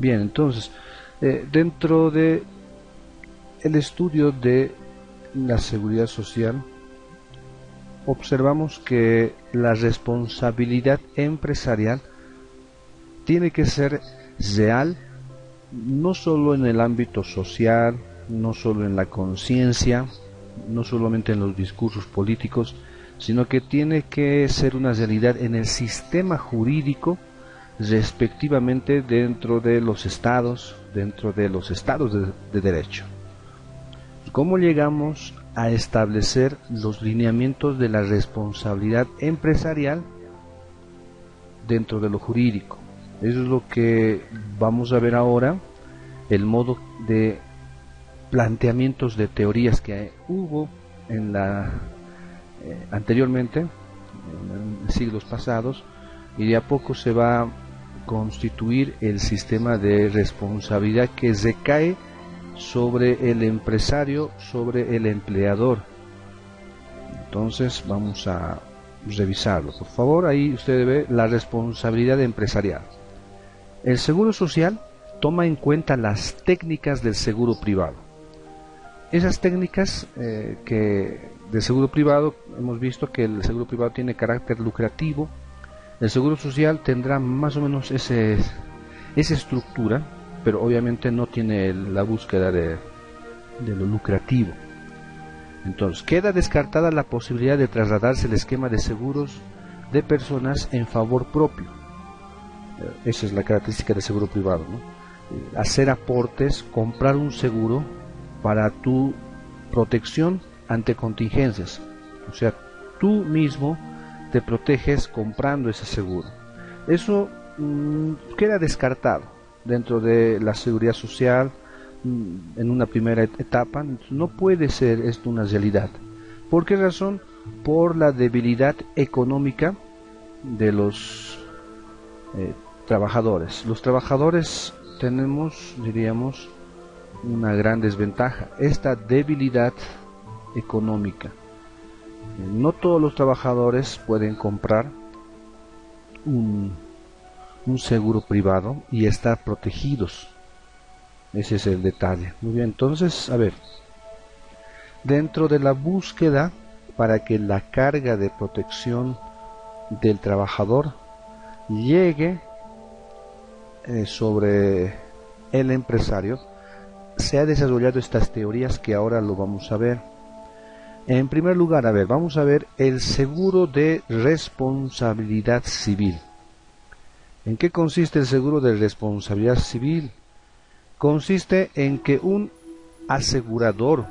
Bien, entonces, dentro de el estudio de la seguridad social, observamos que la responsabilidad empresarial tiene que ser real, no solo en el ámbito social, no solo en la conciencia, no solamente en los discursos políticos, sino que tiene que ser una realidad en el sistema jurídico, respectivamente dentro de los estados, de derecho. ¿Cómo llegamos a establecer los lineamientos de la responsabilidad empresarial dentro de lo jurídico? Eso es lo que vamos a ver ahora, el modo de planteamientos de teorías que hubo en anteriormente, en siglos pasados, y de a poco se va a constituir el sistema de responsabilidad que recae sobre el empresario, sobre el empleador. Entonces vamos a revisarlo. Por favor, ahí usted ve la responsabilidad empresarial. El seguro social toma en cuenta las técnicas del seguro privado. Esas técnicas de seguro privado, hemos visto que el seguro privado tiene carácter lucrativo. El seguro social tendrá más o menos esa estructura, pero obviamente no tiene la búsqueda de lo lucrativo. Entonces, queda descartada la posibilidad de trasladarse el esquema de seguros de personas en favor propio. Esa es la característica del seguro privado, ¿no? Hacer aportes, comprar un seguro para tu protección ante contingencias. O sea, tú mismo te proteges comprando ese seguro. Eso queda descartado dentro de la seguridad social en una primera etapa. No puede ser esto una realidad. ¿Por qué razón? Por la debilidad económica de los trabajadores. Los trabajadores tenemos, diríamos, una gran desventaja, esta debilidad económica. No todos los trabajadores pueden comprar un seguro privado y estar protegidos. Ese es el detalle. Muy bien, entonces, a ver, dentro de la búsqueda para que la carga de protección del trabajador llegue sobre el empresario, se ha desarrollado estas teorías que ahora lo vamos a ver. En primer lugar, vamos a ver el seguro de responsabilidad civil. ¿En qué consiste el seguro de responsabilidad civil? Consiste en que un asegurador,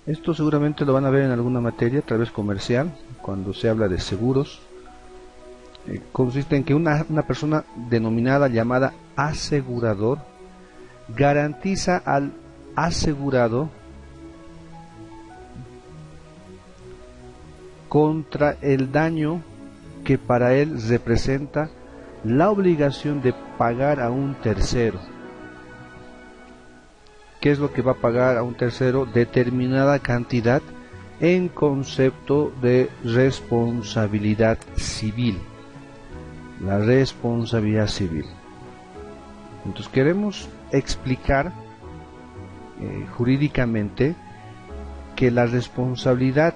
esto seguramente lo van a ver en alguna materia, tal vez comercial, cuando se habla de seguros, consiste en que una persona denominada, llamada asegurador, garantiza al asegurado contra el daño que para él representa la obligación de pagar a un tercero. ¿Qué es lo que va a pagar a un tercero? Determinada cantidad en concepto de responsabilidad civil. La responsabilidad civil. Entonces queremos explicar jurídicamente que la responsabilidad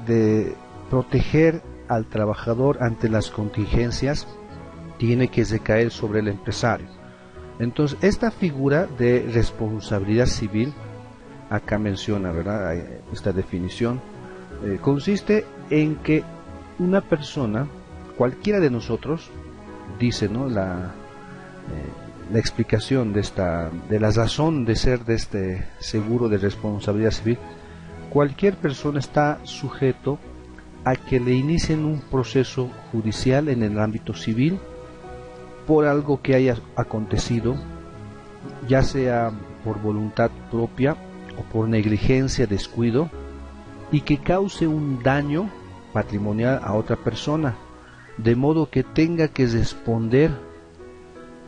de proteger al trabajador ante las contingencias tiene que recaer sobre el empresario. Entonces, esta figura de responsabilidad civil, acá menciona, ¿verdad?, esta definición, consiste en que una persona, cualquiera de nosotros, dice, ¿no?, la explicación de la razón de ser de este seguro de responsabilidad civil, cualquier persona está sujeto a que le inicien un proceso judicial en el ámbito civil por algo que haya acontecido, ya sea por voluntad propia o por negligencia, descuido, y que cause un daño patrimonial a otra persona, de modo que tenga que responder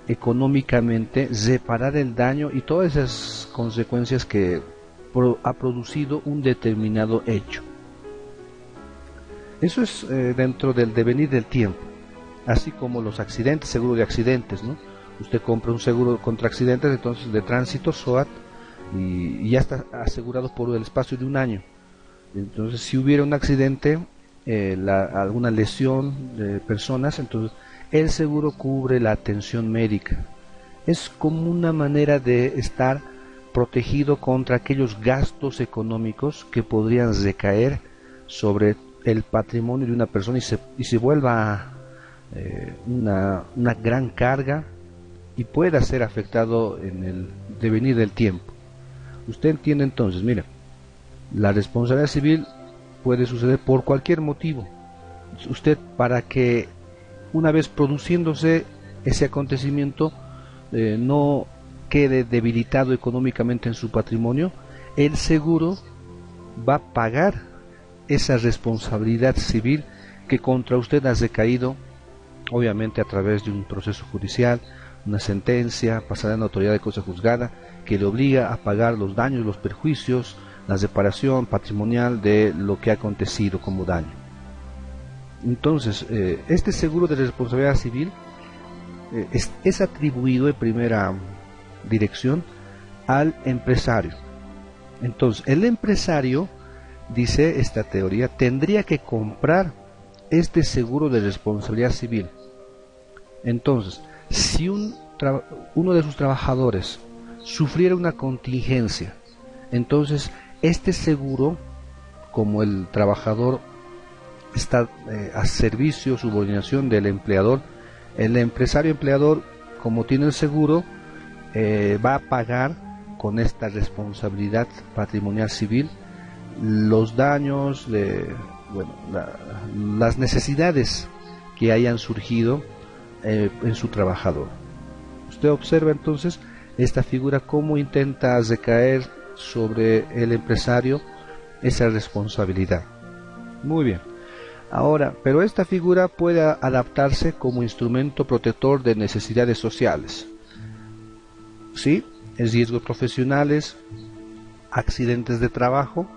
económicamente, reparar el daño y todas esas consecuencias que ha producido un determinado hecho. Eso es dentro del devenir del tiempo, así como los accidentes, seguro de accidentes, ¿no? Usted compra un seguro contra accidentes, entonces de tránsito, SOAT, y ya está asegurado por el espacio de un año. Entonces, si hubiera un accidente, alguna lesión de personas, entonces el seguro cubre la atención médica. Es como una manera de estar protegido contra aquellos gastos económicos que podrían recaer sobre el patrimonio de una persona y se vuelva una gran carga y pueda ser afectado en el devenir del tiempo. Usted entiende entonces, mira, la responsabilidad civil puede suceder por cualquier motivo. Usted, para que una vez produciéndose ese acontecimiento no quede debilitado económicamente en su patrimonio, el seguro va a pagar esa responsabilidad civil que contra usted ha recaído, obviamente a través de un proceso judicial, una sentencia pasada en la autoridad de cosa juzgada que le obliga a pagar los daños, los perjuicios, la reparación patrimonial de lo que ha acontecido como daño. Entonces, este seguro de responsabilidad civil es atribuido en primera dirección al empresario. Entonces, el empresario, dice esta teoría, tendría que comprar este seguro de responsabilidad civil. Entonces, si uno de sus trabajadores sufriera una contingencia, entonces este seguro, como el trabajador está a servicio, subordinación del empleador, el empresario empleador, como tiene el seguro, va a pagar con esta responsabilidad patrimonial civil los daños, las necesidades que hayan surgido en su trabajador. Usted observa entonces esta figura cómo intenta recaer sobre el empresario esa responsabilidad. Muy bien. Ahora, pero esta figura puede adaptarse como instrumento protector de necesidades sociales. ¿Sí? Riesgos profesionales, accidentes de trabajo.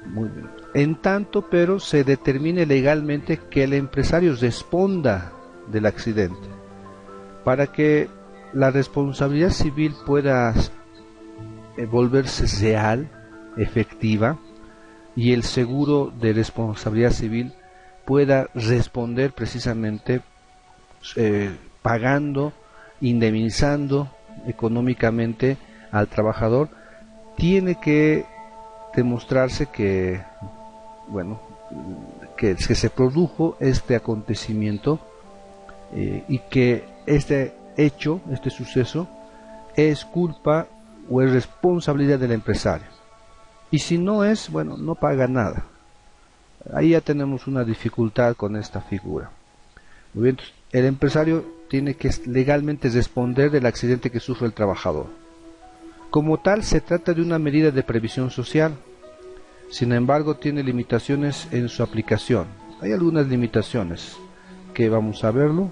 Muy bien. En tanto, pero se determine legalmente que el empresario responda del accidente, para que la responsabilidad civil pueda volverse real, efectiva, y el seguro de responsabilidad civil pueda responder precisamente pagando, indemnizando económicamente al trabajador. Tiene que demostrarse que se produjo este acontecimiento y que este hecho, este suceso, es culpa o es responsabilidad del empresario. Y si no es, no paga nada. Ahí ya tenemos una dificultad con esta figura. Muy bien, entonces, el empresario tiene que legalmente responder del accidente que sufre el trabajador. Como tal, se trata de una medida de previsión social. Sin embargo, tiene limitaciones en su aplicación. Hay algunas limitaciones que vamos a verlo.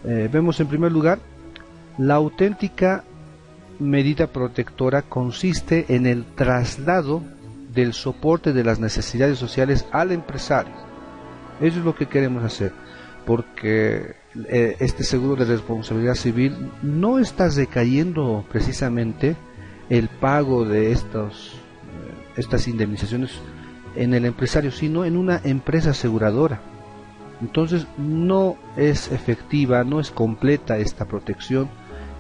Vemos en primer lugar, la auténtica medida protectora consiste en el traslado del soporte de las necesidades sociales al empresario. Eso es lo que queremos hacer, porque este seguro de responsabilidad civil no está recayendo precisamente el pago de estas indemnizaciones en el empresario, sino en una empresa aseguradora. Entonces no es efectiva, no es completa esta protección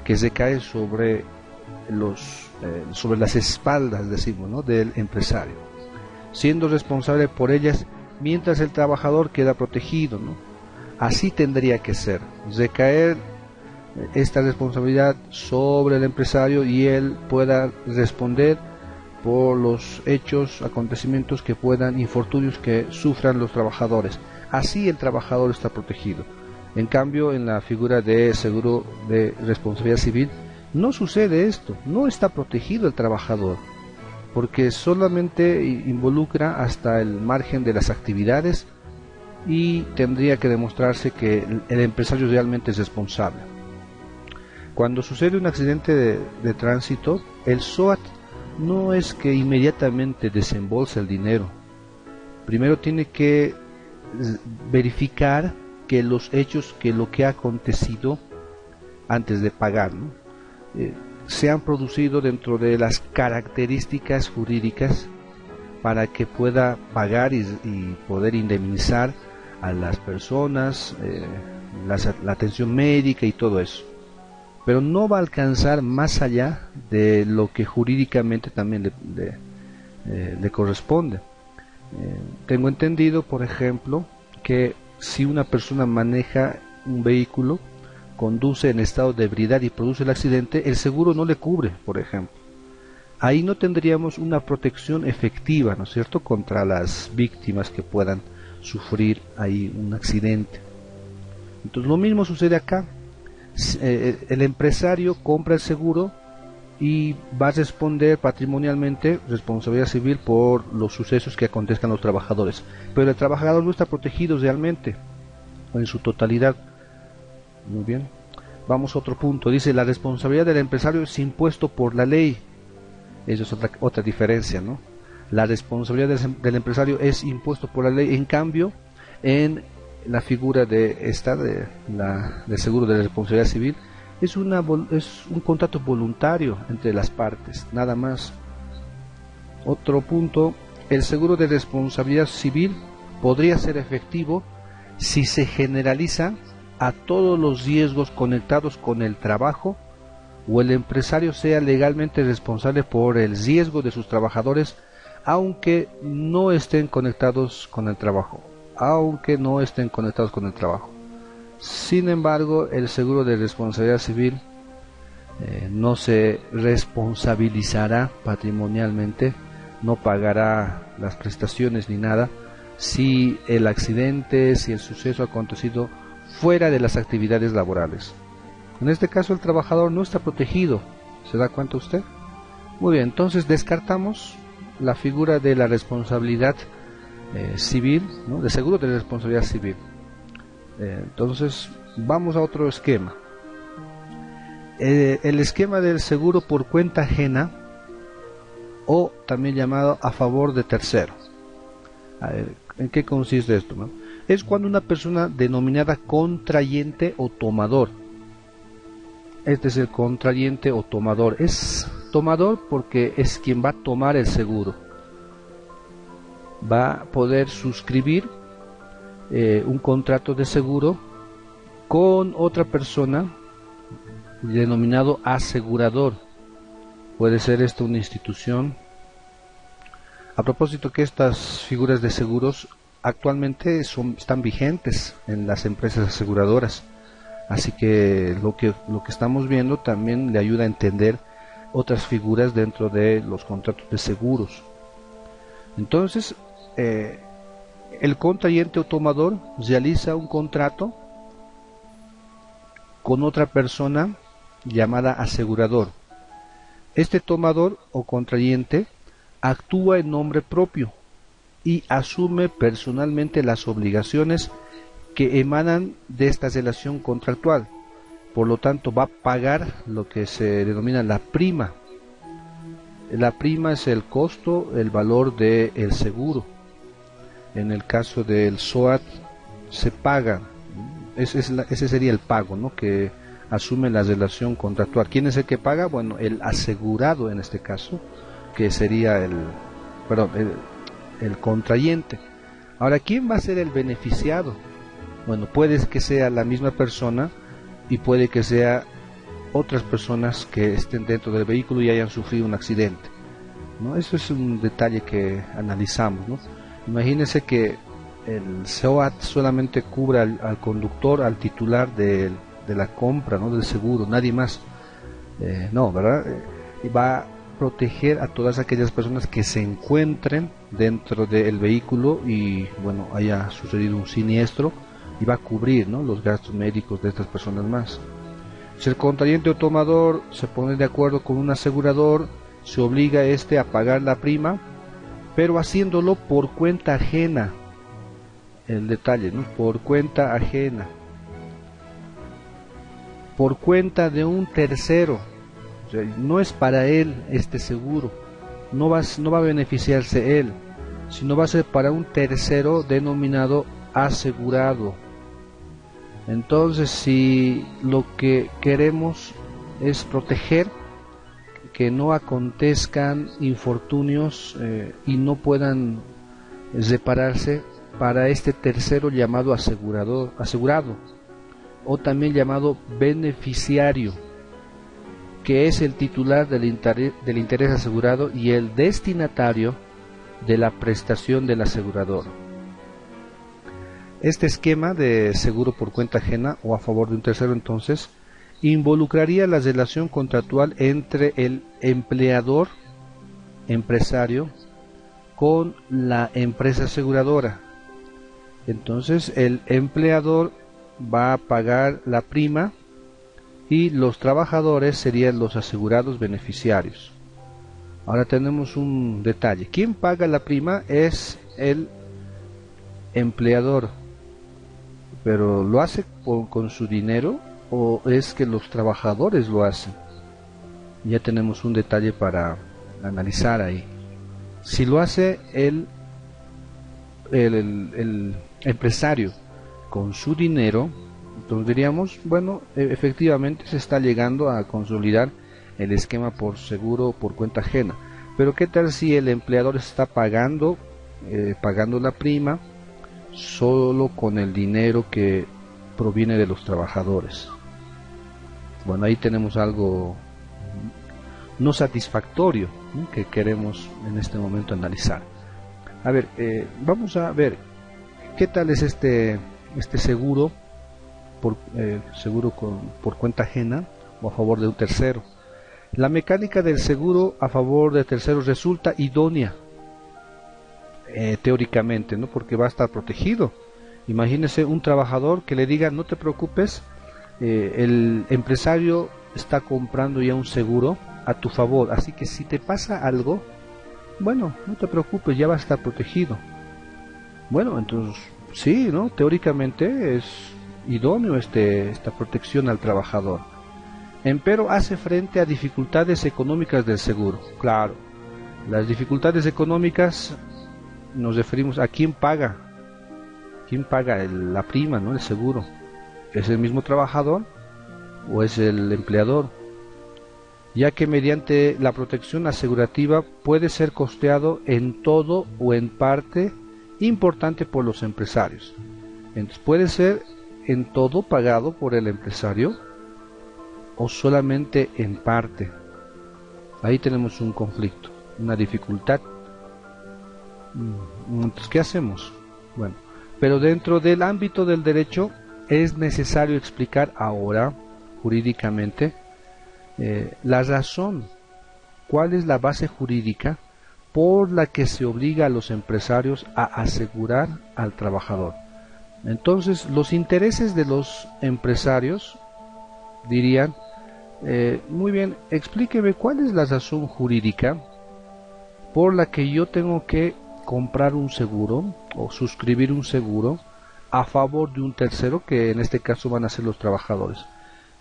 que recae sobre las espaldas, decimos, ¿no?, del empresario, siendo responsable por ellas mientras el trabajador queda protegido, ¿no? Así tendría que ser, recaer esta responsabilidad sobre el empresario y él pueda responder por los hechos, acontecimientos que puedan, infortunios que sufran los trabajadores. Así el trabajador está protegido. En cambio, en la figura de seguro de responsabilidad civil, no sucede esto, no está protegido el trabajador, porque solamente involucra hasta el margen de las actividades y tendría que demostrarse que el empresario realmente es responsable. Cuando sucede un accidente de tránsito, el SOAT no es que inmediatamente desembolse el dinero. Primero tiene que verificar que los hechos, que lo que ha acontecido antes de pagar, ¿no? Se han producido dentro de las características jurídicas para que pueda pagar y poder indemnizar a las personas, la atención médica y todo eso. Pero no va a alcanzar más allá de lo que jurídicamente también le corresponde. Tengo entendido, por ejemplo, que si una persona maneja un vehículo, conduce en estado de ebriedad y produce el accidente, el seguro no le cubre, por ejemplo. Ahí no tendríamos una protección efectiva, ¿no es cierto?, contra las víctimas que puedan sufrir ahí un accidente. Entonces lo mismo sucede acá. El empresario compra el seguro y va a responder patrimonialmente, responsabilidad civil, por los sucesos que acontezcan a los trabajadores. Pero el trabajador no está protegido realmente, o en su totalidad. Muy bien. Vamos a otro punto. Dice, la responsabilidad del empresario es impuesto por la ley. Eso es otra diferencia, ¿no? La responsabilidad del empresario es impuesto por la ley. En cambio, en la figura del seguro de la responsabilidad civil, es un contrato voluntario entre las partes, nada más. Otro punto, el seguro de responsabilidad civil podría ser efectivo si se generaliza a todos los riesgos conectados con el trabajo, o el empresario sea legalmente responsable por el riesgo de sus trabajadores, aunque no estén conectados con el trabajo. Sin embargo, el seguro de responsabilidad civil no se responsabilizará patrimonialmente, no pagará las prestaciones ni nada si el accidente, si el suceso ha acontecido fuera de las actividades laborales. En este caso el trabajador no está protegido. ¿Se da cuenta usted? Muy bien, entonces descartamos la figura de la responsabilidad civil, ¿no?, de seguro de responsabilidad civil. Entonces vamos a otro esquema. El esquema del seguro por cuenta ajena, o también llamado a favor de tercero. A ver, ¿en qué consiste esto, no? Es cuando una persona denominada contrayente o tomador, este es el contrayente o tomador, es tomador porque es quien va a tomar el seguro, va a poder suscribir un contrato de seguro con otra persona denominado asegurador. Puede ser esto una institución. A propósito, que estas figuras de seguros actualmente están vigentes en las empresas aseguradoras, así que lo que estamos viendo también le ayuda a entender otras figuras dentro de los contratos de seguros. Entonces, el contrayente o tomador realiza un contrato con otra persona llamada asegurador. Este tomador o contrayente actúa en nombre propio y asume personalmente las obligaciones que emanan de esta relación contractual. Por lo tanto, va a pagar lo que se denomina la prima. La prima es el costo, el valor del seguro. En el caso del SOAT se paga, ese sería el pago, ¿no?, que asume la relación contractual. ¿Quién es el que paga? Bueno, el asegurado en este caso, que sería el contrayente. Ahora, ¿quién va a ser el beneficiado? Bueno, puede que sea la misma persona y puede que sea otras personas que estén dentro del vehículo y hayan sufrido un accidente, ¿no? Eso es un detalle que analizamos, ¿no? Imagínense que el SOAT solamente cubra al conductor, al titular de la compra, ¿no?, del seguro, nadie más. No, ¿verdad? Y va a proteger a todas aquellas personas que se encuentren dentro del vehículo y, bueno, haya sucedido un siniestro, y va a cubrir, ¿no?, los gastos médicos de estas personas más. Si el contrayente o tomador se pone de acuerdo con un asegurador, se obliga a a pagar la prima, pero haciéndolo por cuenta ajena. El detalle, ¿no?, por cuenta ajena, por cuenta de un tercero. O sea, no es para él este seguro, no va a beneficiarse él, sino va a ser para un tercero denominado asegurado. Entonces, si lo que queremos es proteger que no acontezcan infortunios y no puedan repararse, para este tercero llamado asegurado, o también llamado beneficiario, que es el titular del interés asegurado y el destinatario de la prestación del asegurador. Este esquema de seguro por cuenta ajena o a favor de un tercero, entonces, involucraría la relación contractual entre el empleador, empresario, con la empresa aseguradora. Entonces, el empleador va a pagar la prima y los trabajadores serían los asegurados beneficiarios. Ahora tenemos un detalle. Quien paga la prima es el empleador, pero ¿lo hace con su dinero o es que los trabajadores lo hacen? Ya tenemos un detalle para analizar ahí. Si lo hace el empresario con su dinero, entonces diríamos, bueno, efectivamente se está llegando a consolidar el esquema por seguro por cuenta ajena. Pero ¿qué tal si el empleador está pagando la prima solo con el dinero que proviene de los trabajadores? Bueno, ahí tenemos algo no satisfactorio, ¿no?, que queremos en este momento analizar. A ver, vamos a ver qué tal es este seguro por cuenta ajena o a favor de un tercero. La mecánica del seguro a favor de terceros resulta idónea, teóricamente, ¿no?, porque va a estar protegido. Imagínese un trabajador que le diga: no te preocupes, el empresario está comprando ya un seguro a tu favor, así que si te pasa algo, bueno, no te preocupes, ya va a estar protegido. Bueno, entonces sí, ¿no?, teóricamente es idóneo esta protección al trabajador. Empero hace frente a dificultades económicas del seguro. Claro, las dificultades económicas nos referimos a quién paga la prima, ¿no?, el seguro. ¿Es el mismo trabajador o es el empleador? Ya que mediante la protección asegurativa puede ser costeado en todo o en parte importante por los empresarios. Entonces puede ser en todo pagado por el empresario o solamente en parte. Ahí tenemos un conflicto, una dificultad. Entonces, ¿qué hacemos? Bueno, pero dentro del ámbito del derecho es necesario explicar ahora jurídicamente la razón, cuál es la base jurídica por la que se obliga a los empresarios a asegurar al trabajador. Entonces, los intereses de los empresarios dirían: muy bien, explíqueme cuál es la razón jurídica por la que yo tengo que comprar un seguro o suscribir un seguro a favor de un tercero, que en este caso van a ser los trabajadores.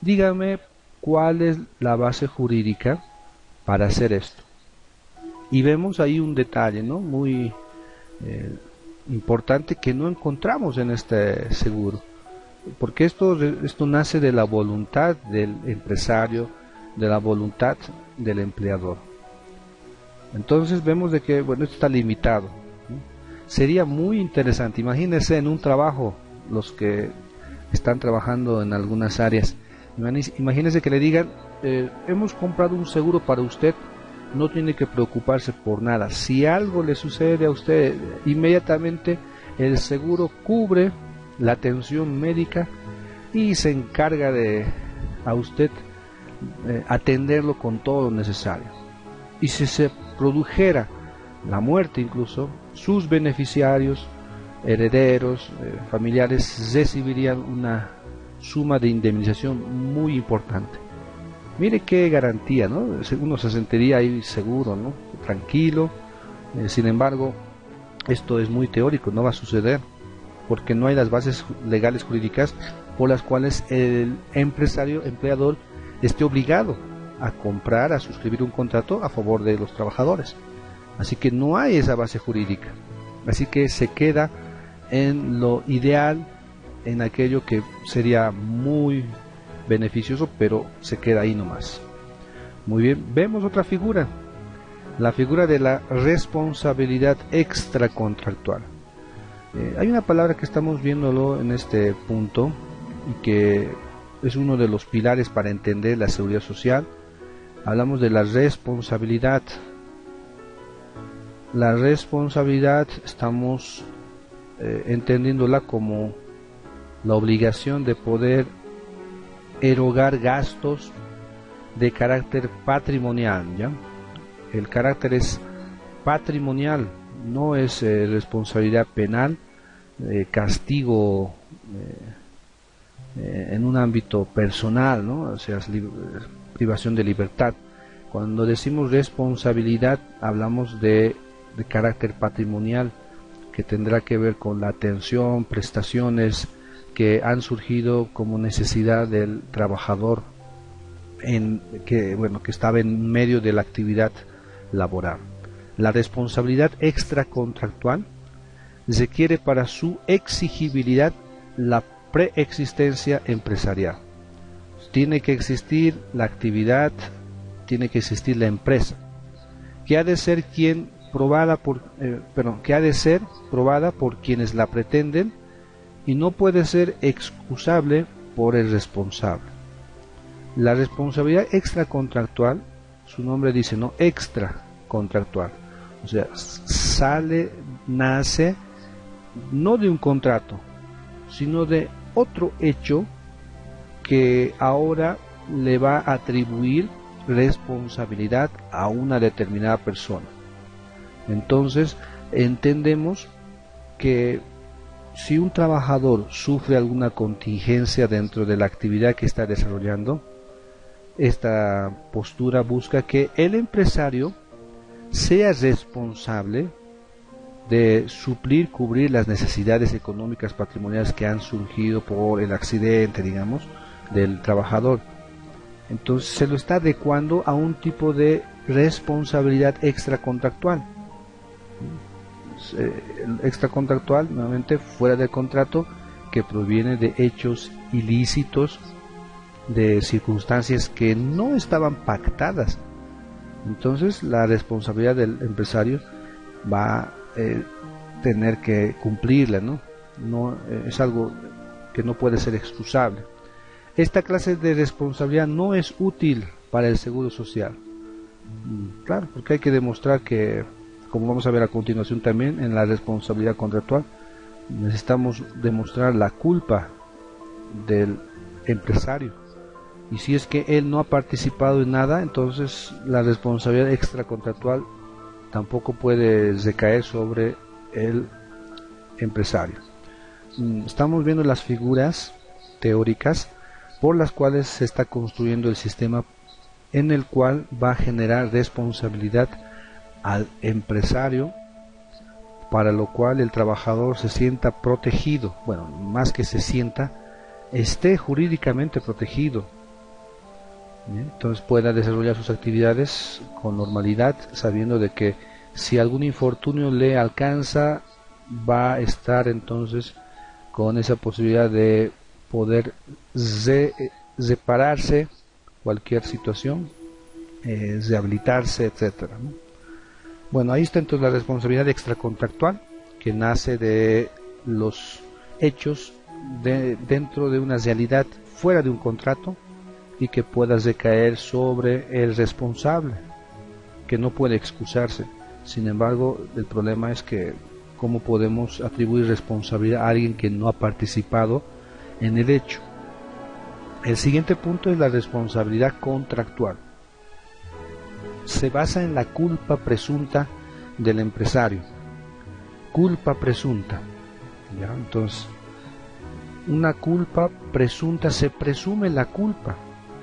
Dígame cuál es la base jurídica para hacer esto. Y vemos ahí un detalle, ¿no?, muy importante, que no encontramos en este seguro, porque esto nace de la voluntad del empresario, de la voluntad del empleador. Entonces vemos de que, bueno, esto está limitado, ¿no? Sería muy interesante, imagínense en un trabajo, los que están trabajando en algunas áreas, imagínense que le digan: hemos comprado un seguro para usted, no tiene que preocuparse por nada, si algo le sucede a usted, inmediatamente el seguro cubre la atención médica y se encarga de a usted atenderlo con todo lo necesario. Y si se produjera la muerte, incluso sus beneficiarios, herederos, familiares recibirían una suma de indemnización muy importante. Mire qué garantía, ¿no? Uno se sentiría ahí seguro, ¿no?, tranquilo. Sin embargo, esto es muy teórico, no va a suceder, porque no hay las bases legales jurídicas por las cuales el empleador esté obligado a comprar, a suscribir un contrato a favor de los trabajadores. Así que no hay esa base jurídica. Así que se queda en lo ideal en aquello que sería muy beneficioso, pero se queda ahí nomás. Muy bien, vemos otra figura, la figura de la responsabilidad extracontractual. Hay una palabra que estamos viéndolo en este punto y que es uno de los pilares para entender la seguridad social. Hablamos de la responsabilidad. La responsabilidad estamos entendiéndola como la obligación de poder erogar gastos de carácter patrimonial, ¿ya? El carácter es patrimonial, no es responsabilidad penal, castigo en un ámbito personal, ¿no? O sea, es privación de libertad. Cuando decimos responsabilidad, hablamos de carácter patrimonial, que tendrá que ver con la atención, prestaciones que han surgido como necesidad del trabajador que estaba en medio de la actividad laboral. La responsabilidad extracontractual requiere para su exigibilidad la preexistencia empresarial. Tiene que existir la actividad, tiene que existir la empresa, que ha de ser probada por quienes la pretenden y no puede ser excusable por el responsable. La responsabilidad extracontractual, su nombre dice, no, extracontractual, o sea, nace no de un contrato, sino de otro hecho que ahora le va a atribuir responsabilidad a una determinada persona. Entonces entendemos que si un trabajador sufre alguna contingencia dentro de la actividad que está desarrollando, esta postura busca que el empresario sea responsable de cubrir las necesidades económicas patrimoniales que han surgido por el accidente, digamos, del trabajador. Entonces se lo está adecuando a un tipo de responsabilidad extracontractual. Extracontractual, nuevamente fuera del contrato, que proviene de hechos ilícitos, de circunstancias que no estaban pactadas. Entonces la responsabilidad del empresario va a tener que cumplirla, ¿no? Es algo que no puede ser excusable. Esta clase de responsabilidad no es útil para el seguro social. Claro, porque hay que demostrar que, como vamos a ver a continuación también en la responsabilidad contractual, necesitamos demostrar la culpa del empresario. Y si es que él no ha participado en nada, entonces la responsabilidad extracontractual tampoco puede recaer sobre el empresario. Estamos viendo las figuras teóricas por las cuales se está construyendo el sistema en el cual va a generar responsabilidad al empresario, para lo cual el trabajador se sienta protegido, bueno, más que se sienta, esté jurídicamente protegido. Bien, entonces pueda desarrollar sus actividades con normalidad, sabiendo de que si algún infortunio le alcanza, va a estar entonces con esa posibilidad de poder repararse cualquier situación, rehabilitarse, etcétera, ¿no? Bueno, ahí está entonces la responsabilidad extracontractual, que nace de los hechos dentro de una realidad fuera de un contrato y que pueda recaer sobre el responsable, que no puede excusarse. Sin embargo, el problema es que cómo podemos atribuir responsabilidad a alguien que no ha participado en el hecho. El siguiente punto es la responsabilidad contractual. Se basa en la culpa presunta del empresario. Culpa presunta. ¿Ya? Entonces, una culpa presunta, se presume la culpa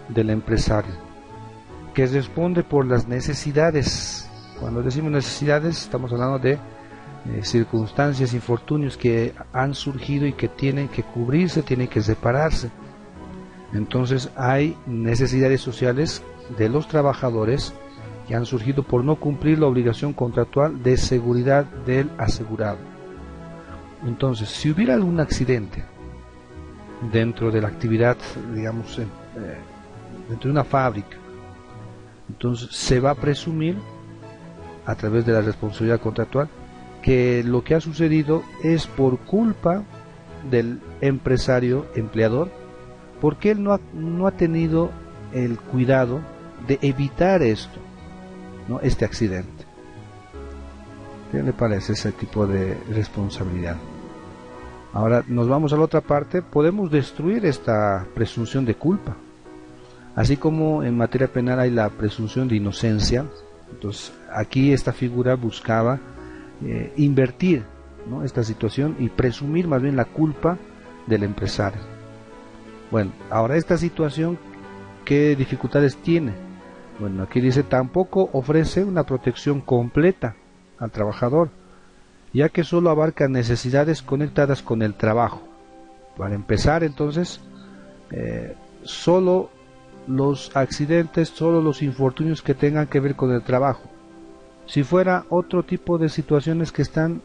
del empresario, que responde por las necesidades. Cuando decimos necesidades, estamos hablando de circunstancias, infortunios que han surgido y que tienen que cubrirse, tienen que separarse. Entonces hay necesidades sociales de los trabajadores que han surgido por no cumplir la obligación contractual de seguridad del asegurado. Entonces, si hubiera algún accidente dentro de la actividad, digamos, dentro de una fábrica. Entonces se va a presumir, a través de la responsabilidad contractual, que lo que ha sucedido es por culpa del empresario empleador, porque él no ha tenido el cuidado de evitar esto, ¿no? Este accidente. ¿Qué le parece ese tipo de responsabilidad? Ahora nos vamos a la otra parte. Podemos destruir esta presunción de culpa, así como en materia penal hay la presunción de inocencia. Entonces aquí esta figura buscaba invertir, ¿no?, esta situación y presumir más bien la culpa del empresario. Bueno, ahora esta situación, ¿qué dificultades tiene? Bueno, aquí dice, tampoco ofrece una protección completa al trabajador, ya que solo abarca necesidades conectadas con el trabajo. Para empezar, entonces, solo los accidentes, solo los infortunios que tengan que ver con el trabajo. Si fuera otro tipo de situaciones que están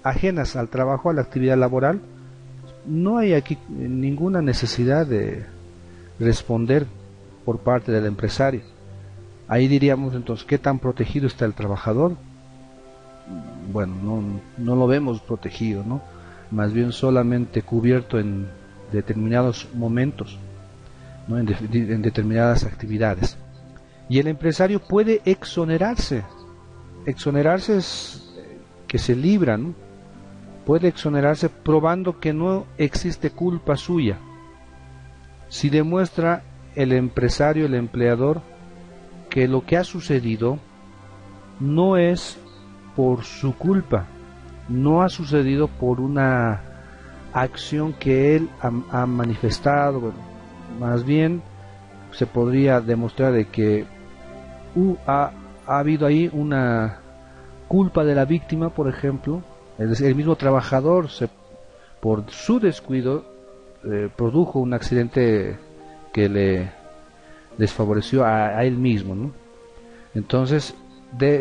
ajenas al trabajo, a la actividad laboral, no hay aquí ninguna necesidad de responder por parte del empresario. Ahí diríamos entonces, ¿qué tan protegido está el trabajador? Bueno, no lo vemos protegido, ¿no? Más bien solamente cubierto en determinados momentos, ¿no?, en determinadas actividades. Y el empresario puede exonerarse. Exonerarse es que se libra, ¿no? Puede exonerarse probando que no existe culpa suya. Si demuestra el empresario, el empleador, que lo que ha sucedido no es por su culpa, no ha sucedido por una acción que él ha manifestado. Bueno, más bien se podría demostrar de que ha habido ahí una culpa de la víctima, por ejemplo. Es decir, el mismo trabajador, por su descuido, produjo un accidente que le desfavoreció a él mismo, ¿no? Entonces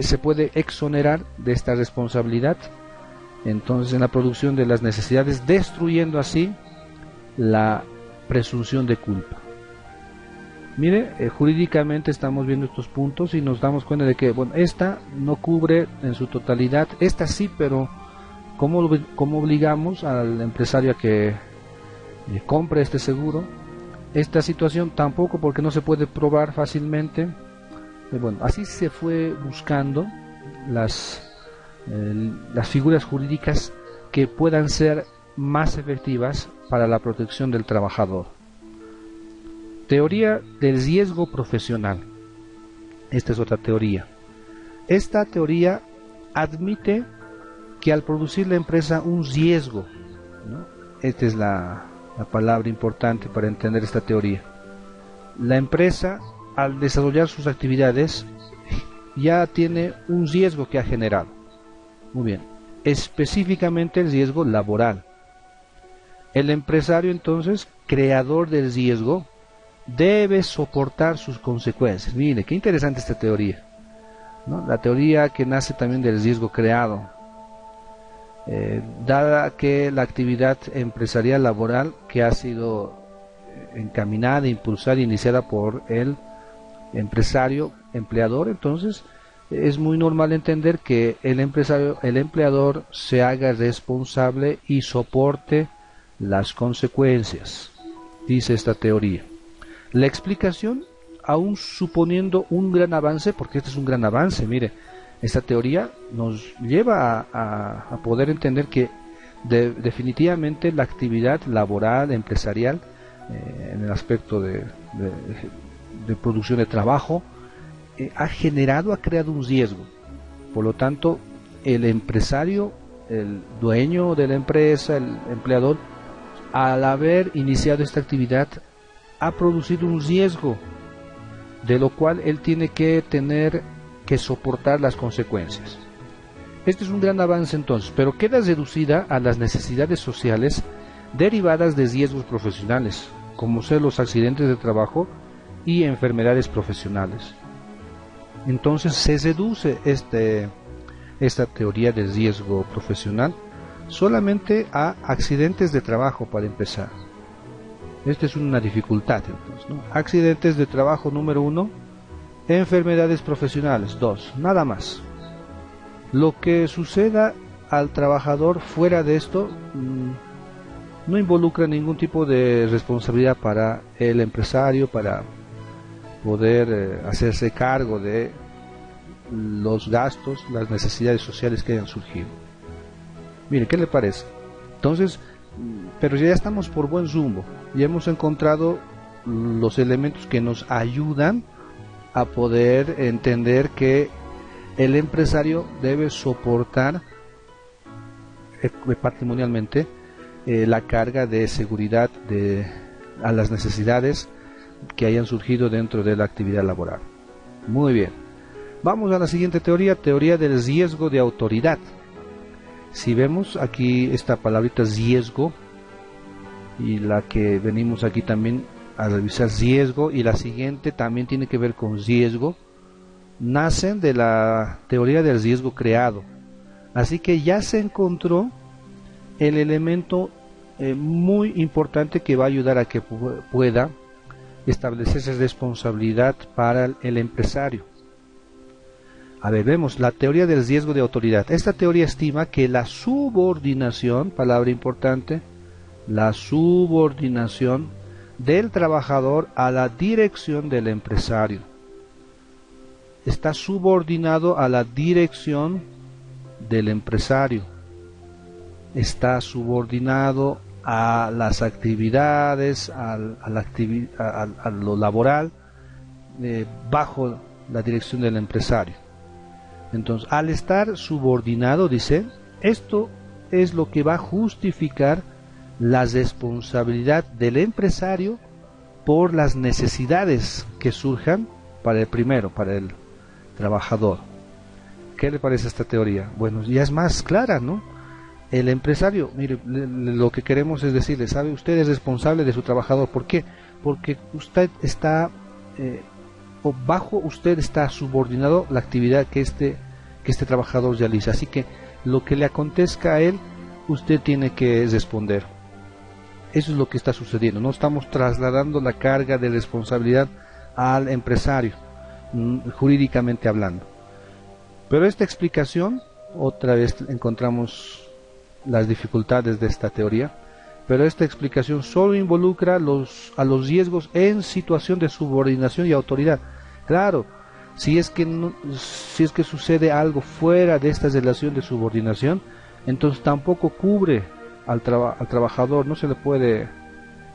se puede exonerar de esta responsabilidad, entonces, en la producción de las necesidades, destruyendo así la presunción de culpa. Mire, jurídicamente estamos viendo estos puntos y nos damos cuenta de que, bueno, esta no cubre en su totalidad, esta sí, pero ¿cómo obligamos al empresario a que compre este seguro? Esta situación tampoco, porque no se puede probar fácilmente. Bueno, así se fue buscando las figuras jurídicas que puedan ser más efectivas para la protección del trabajador. Teoría del riesgo profesional. Esta es otra teoría. Esta teoría admite que al producir la empresa un riesgo, ¿no? Esta es la palabra importante para entender esta teoría. La empresa, al desarrollar sus actividades, ya tiene un riesgo que ha generado. Muy bien, específicamente el riesgo laboral. El empresario, entonces, creador del riesgo, debe soportar sus consecuencias. Mire, qué interesante esta teoría, ¿no? La teoría que nace también del riesgo creado. Dada que la actividad empresarial laboral que ha sido encaminada, impulsada, iniciada por el empresario, empleador, entonces es muy normal entender que el empresario, el empleador, se haga responsable y soporte las consecuencias, dice esta teoría. La explicación, aún suponiendo un gran avance, porque este es un gran avance, mire, esta teoría nos lleva a poder entender que definitivamente la actividad laboral, empresarial, en el aspecto de producción de trabajo, ha creado un riesgo. Por lo tanto, el empresario, el dueño de la empresa, el empleador, al haber iniciado esta actividad, ha producido un riesgo, de lo cual él tiene que tener que soportar las consecuencias. Este es un gran avance entonces, pero queda reducida a las necesidades sociales derivadas de riesgos profesionales, como ser los accidentes de trabajo y enfermedades profesionales. Entonces se reduce esta teoría del riesgo profesional solamente a accidentes de trabajo, para empezar. Esta es una dificultad, entonces, ¿no? Accidentes de trabajo número 1, enfermedades profesionales 2, nada más. Lo que suceda al trabajador fuera de esto no involucra ningún tipo de responsabilidad para el empresario, para poder hacerse cargo de los gastos, las necesidades sociales que hayan surgido. Mire, ¿qué le parece? Entonces, pero ya estamos por buen rumbo, ya hemos encontrado los elementos que nos ayudan a poder entender que el empresario debe soportar patrimonialmente la carga de seguridad a las necesidades que hayan surgido dentro de la actividad laboral. Muy bien, vamos a la siguiente teoría, teoría del riesgo de autoridad. Si vemos aquí esta palabrita riesgo, y la que venimos aquí también a revisar riesgo, y la siguiente también tiene que ver con riesgo, nacen de la teoría del riesgo creado. Así que ya se encontró el elemento muy importante que va a ayudar a que pueda establecerse responsabilidad para el empresario. A ver, vemos la teoría del riesgo de autoridad. Esta teoría estima que la subordinación, palabra importante, la subordinación del trabajador a la dirección del empresario. Está subordinado a la dirección del empresario. Está subordinado a las actividades, a lo laboral, bajo la dirección del empresario. Entonces, al estar subordinado, dice, esto es lo que va a justificar la responsabilidad del empresario por las necesidades que surjan para el primero, para el trabajador. ¿Qué le parece esta teoría? Bueno, ya es más clara, ¿no? El empresario, mire, lo que queremos es decirle, ¿sabe? Usted es responsable de su trabajador. ¿Por qué? Porque usted está, o bajo usted está subordinado la actividad que este trabajador realiza. Así que lo que le acontezca a él, usted tiene que responder. Eso es lo que está sucediendo. No estamos trasladando la carga de responsabilidad al empresario, jurídicamente hablando. Pero esta explicación, otra vez encontramos las dificultades de esta teoría, pero esta explicación solo involucra a los riesgos en situación de subordinación y autoridad. Claro, si es que sucede algo fuera de esta relación de subordinación, entonces tampoco cubre al trabajador, no se le puede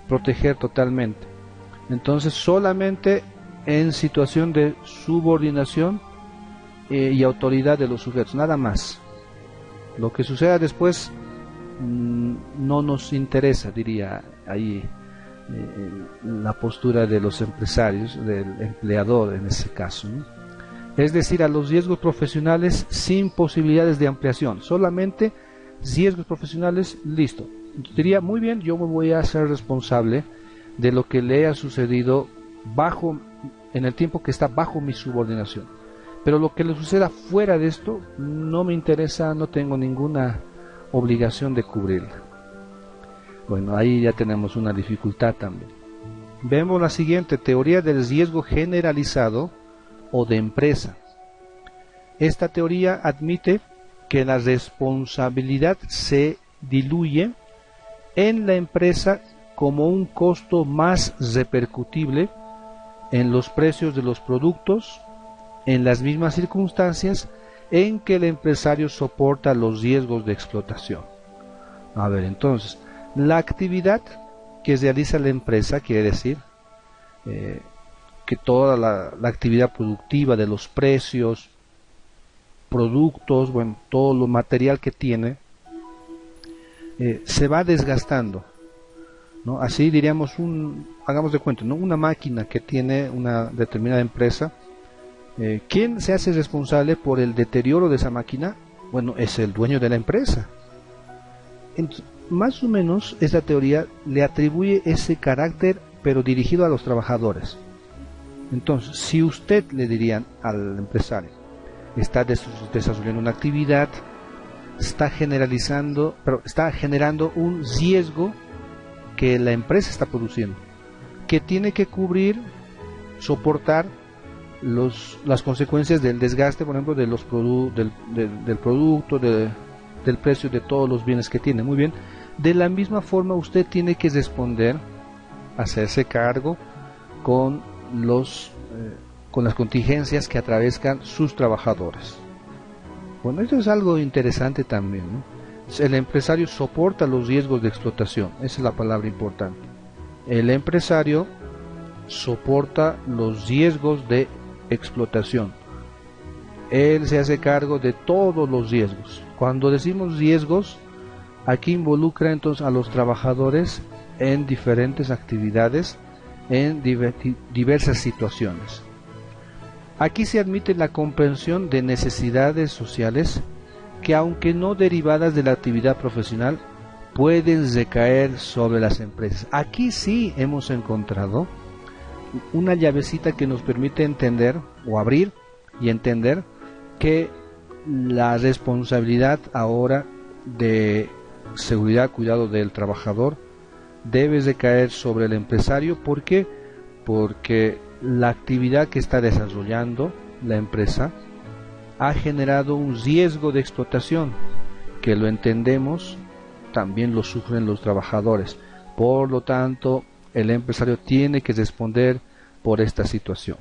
proteger totalmente. Entonces solamente en situación de subordinación y autoridad de los sujetos, nada más. Lo que suceda después no nos interesa, diría ahí la postura de los empresarios, del empleador en ese caso, ¿no? Es decir, a los riesgos profesionales sin posibilidades de ampliación, solamente riesgos profesionales, listo. Entonces diría, muy bien, yo me voy a hacer responsable de lo que le ha sucedido en el tiempo que está bajo mi subordinación. Pero lo que le suceda fuera de esto no me interesa, no tengo ninguna obligación de cubrirla. Bueno, ahí ya tenemos una dificultad también. Vemos la siguiente, teoría del riesgo generalizado o de empresa. Esta teoría admite que la responsabilidad se diluye en la empresa como un costo más repercutible en los precios de los productos, en las mismas circunstancias en que el empresario soporta los riesgos de explotación. A ver, entonces, la actividad que realiza la empresa, quiere decir que toda la actividad productiva de los precios, productos, bueno, todo lo material que tiene, se va desgastando, ¿no? Así diríamos, hagamos de cuenta, ¿no? Una máquina que tiene una determinada empresa, ¿quién se hace responsable por el deterioro de esa máquina? Bueno, es el dueño de la empresa. Entonces, más o menos esta teoría le atribuye ese carácter, pero dirigido a los trabajadores. Entonces, si usted le dirían al empresario, está desarrollando una actividad, está generando un riesgo que la empresa está produciendo, que tiene que cubrir, soportar las consecuencias del desgaste, por ejemplo, de los del producto, del precio de todos los bienes que tiene. Muy bien, de la misma forma usted tiene que responder, hacerse cargo con con las contingencias que atraviesan sus trabajadores. Bueno, esto es algo interesante también, ¿no? El empresario soporta los riesgos de explotación, esa es la palabra importante. El empresario soporta los riesgos de explotación. Él se hace cargo de todos los riesgos. Cuando decimos riesgos, aquí involucra entonces a los trabajadores en diferentes actividades, en diversas situaciones. Aquí se admite la comprensión de necesidades sociales que, aunque no derivadas de la actividad profesional, pueden recaer sobre las empresas. Aquí sí hemos encontrado una llavecita que nos permite entender o abrir y entender que la responsabilidad ahora de seguridad, cuidado del trabajador debe recaer sobre el empresario. ¿Por qué? Porque la actividad que está desarrollando la empresa ha generado un riesgo de explotación que, lo entendemos, también lo sufren los trabajadores. Por lo tanto, el empresario tiene que responder por esta situación.